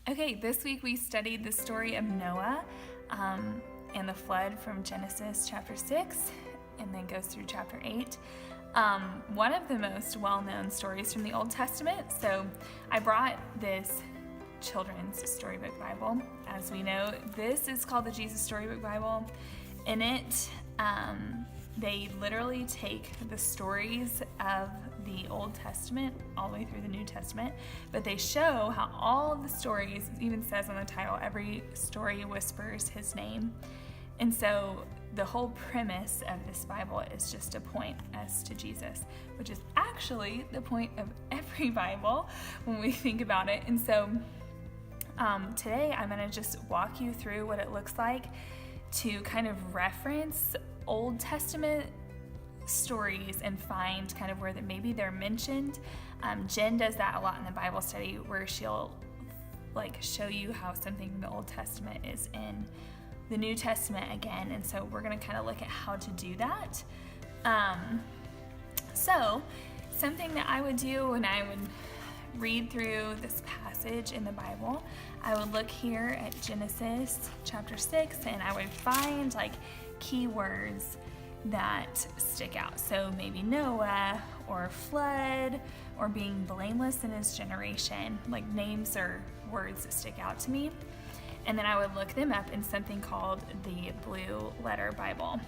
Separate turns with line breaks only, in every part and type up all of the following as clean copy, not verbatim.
Okay, this week we studied the story of Noah and the flood from Genesis chapter 6 and then goes through chapter 8. One of the most well-known stories from the Old Testament. So I brought this children's storybook Bible. As we know, this is called the Jesus Storybook Bible. In it, they literally take the stories of the Old Testament all the way through the New Testament, but they show how all of the stories, it even says on the title, every story whispers his name. And so the whole premise of this Bible is just to point us to Jesus, which is actually the point of every Bible when we think about it. And so today I'm going to just walk you through what it looks like to kind of reference Old Testament stories and find kind of where that maybe they're mentioned. Jen does that a lot in the Bible study, where she'll like show you how something from the Old Testament is in the New Testament again, and so we're going to kind of look at how to do that. So something that I would do when I would read through this passage in the Bible, I would look here at Genesis chapter 6 and I would find like key words that stick out. So maybe Noah or flood or being blameless in his generation, like names or words that stick out to me. And then I would look them up in something called the Blue Letter Bible.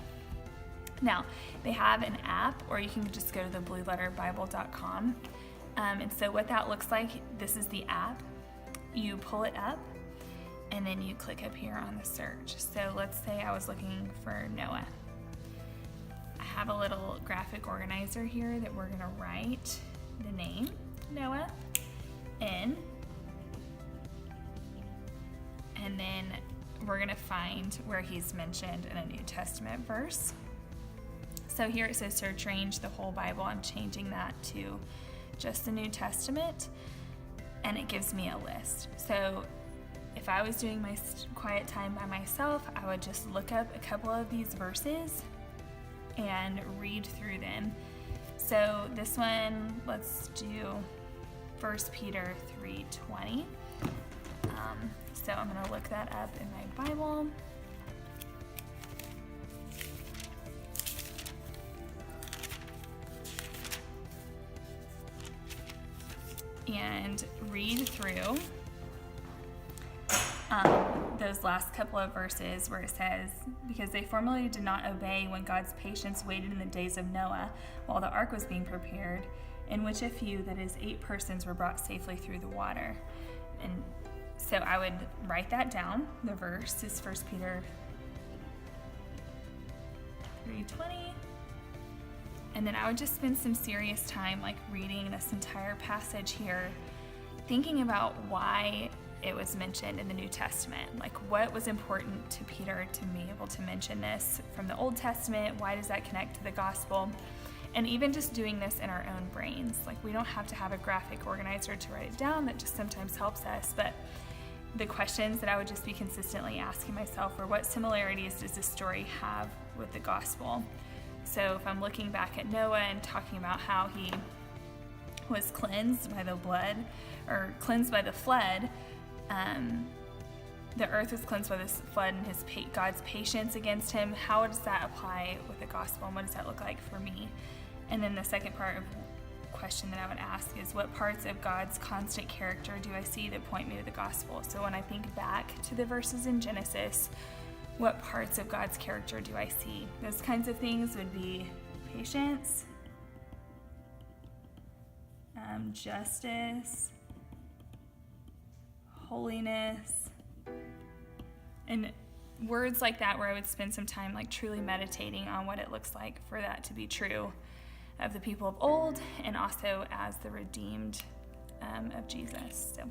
Now, they have an app, or you can just go to the blueletterbible.com. And so what that looks like, this is the app. You pull it up, and then you click up here on the search. So let's say I was looking for Noah. I have a little graphic organizer here that we're going to write the name Noah in. And then we're going to find where he's mentioned in a New Testament verse. So here it says search range the whole Bible. I'm changing that to just the New Testament, and it gives me a list. So if I was doing my quiet time by myself, I would just look up a couple of these verses and read through them. So this one, let's do 1 Peter 3:20. So I'm going to look that up in my Bible. And read through those last couple of verses where it says, because they formerly did not obey when God's patience waited in the days of Noah while the ark was being prepared, in which a few, that is 8 persons, were brought safely through the water. And so I would write that down. The verse is 1 Peter 3:20. And then I would just spend some serious time like reading this entire passage here, thinking about why it was mentioned in the New Testament. Like, what was important to Peter to be able to mention this from the Old Testament? Why does that connect to the gospel? And even just doing this in our own brains. Like, we don't have to have a graphic organizer to write it down. That just sometimes helps us. But the questions that I would just be consistently asking myself were, what similarities does this story have with the gospel? So if I'm looking back at Noah and talking about how he was cleansed by the blood, or cleansed by the flood, the earth was cleansed by this flood and God's patience against him, how does that apply with the gospel, and what does that look like for me? And then the second part of question that I would ask is, what parts of God's constant character do I see that point me to the gospel? So when I think back to the verses in Genesis, what parts of God's character do I see? Those kinds of things would be patience, justice, holiness, and words like that, where I would spend some time like truly meditating on what it looks like for that to be true of the people of old and also as the redeemed of Jesus. So